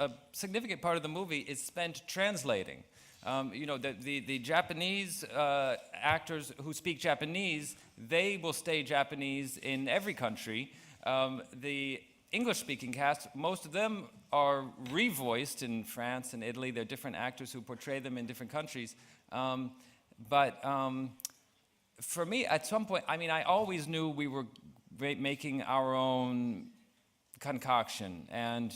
a significant part of the movie is spent translating. The Japanese actors who speak Japanese, they will stay Japanese in every country. The English-speaking cast, most of them are revoiced in France and Italy. There are different actors who portray them in different countries. For me, at some point, I always knew we were making our own concoction, and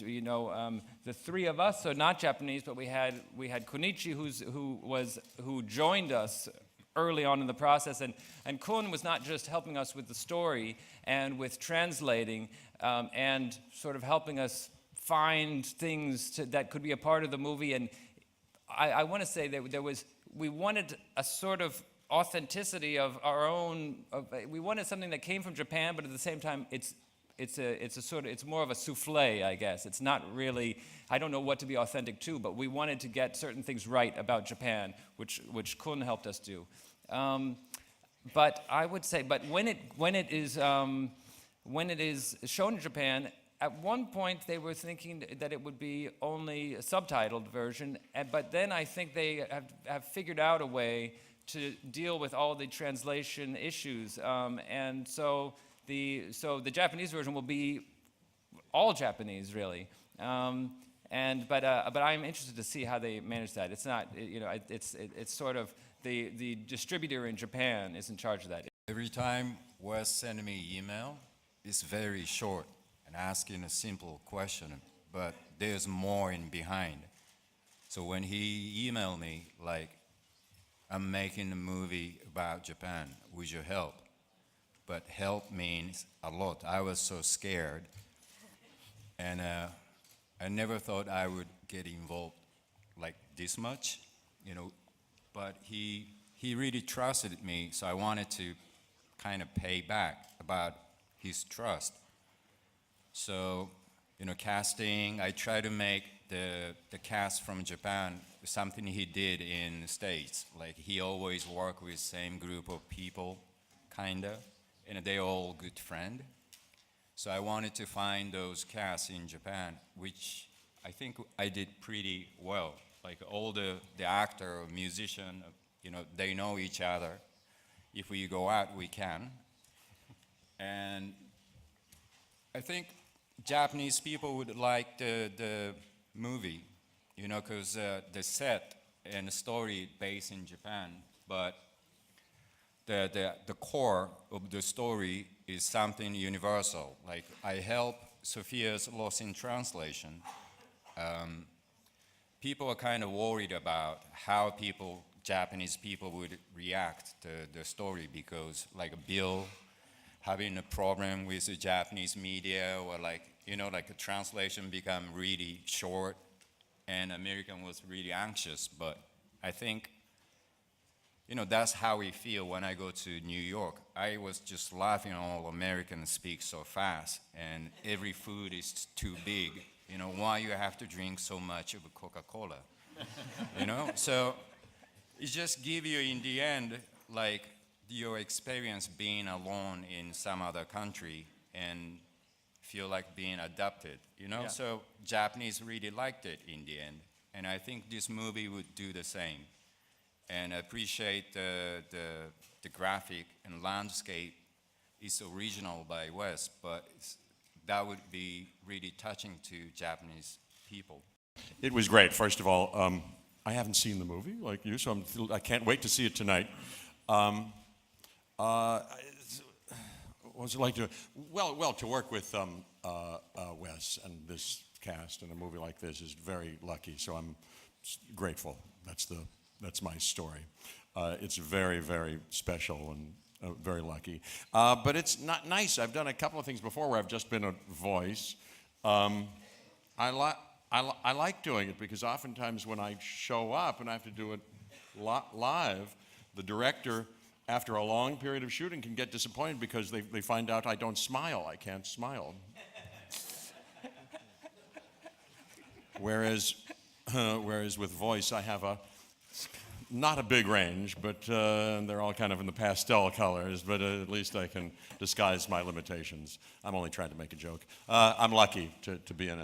the three of us are not Japanese, but we had Kunichi, who joined us early on in the process, and Kun was not just helping us with the story and with translating and sort of helping us find things that could be a part of the movie. And I want to say that we wanted a sort of authenticity of our own. We wanted something that came from Japan, but at the same time, it's more of a souffle, I guess. It's not really, I don't know what to be authentic to, but we wanted to get certain things right about Japan, which Kun helped us do. But I would say, when it is shown in Japan, at one point they were thinking that it would be only a subtitled version, but then I think they have figured out a way to deal with all the translation issues, and so the Japanese version will be all Japanese, really. But I'm interested to see how they manage that. It's not, it's sort of the distributor in Japan is in charge of that. Every time Wes sends me email, it's very short and asking a simple question, but there's more in behind. So when he emailed me, like, I'm making a movie about Japan, would you help? But help means a lot. I was so scared, and I never thought I would get involved like this much, but he really trusted me, so I wanted to kind of pay back about his trust. So, casting, I try to make the cast from Japan something he did in the States. Like, he always worked with same group of people, kinda, and they're all good friends. So I wanted to find those casts in Japan, which I think I did pretty well. Like, all the actor or musician, they know each other. If we go out, we can. And I think Japanese people would like the movie, because the set and the story based in Japan, but the core of the story is something universal. Like, I help Sophia's Lost in Translation. People are kind of worried about how Japanese people would react to the story, because like Bill having a problem with the Japanese media, or like a translation become really short, and American was really anxious. But I think, that's how we feel when I go to New York. I was just laughing, all Americans speak so fast, and every food is too big. Why you have to drink so much of a Coca-Cola? So it just gives you, in the end, like, your experience being alone in some other country and feel like being adopted, Yeah. So Japanese really liked it in the end, and I think this movie would do the same. And I appreciate the graphic and landscape is original by Wes, but that would be really touching to Japanese people. It was great. First of all, I haven't seen the movie like you, so I can't wait to see it tonight. What was it like to? Well, to work with Wes and this cast in a movie like this is very lucky. So I'm grateful. That's my story. It's very, very special and very lucky. But it's not nice. I've done a couple of things before where I've just been a voice. I like doing it because oftentimes when I show up and I have to do it live, the director, after a long period of shooting, can get disappointed because they find out I don't smile. I can't smile. Whereas with voice, I have not a big range, but they're all kind of in the pastel colors, but at least I can disguise my limitations. I'm only trying to make a joke. I'm lucky to be in it.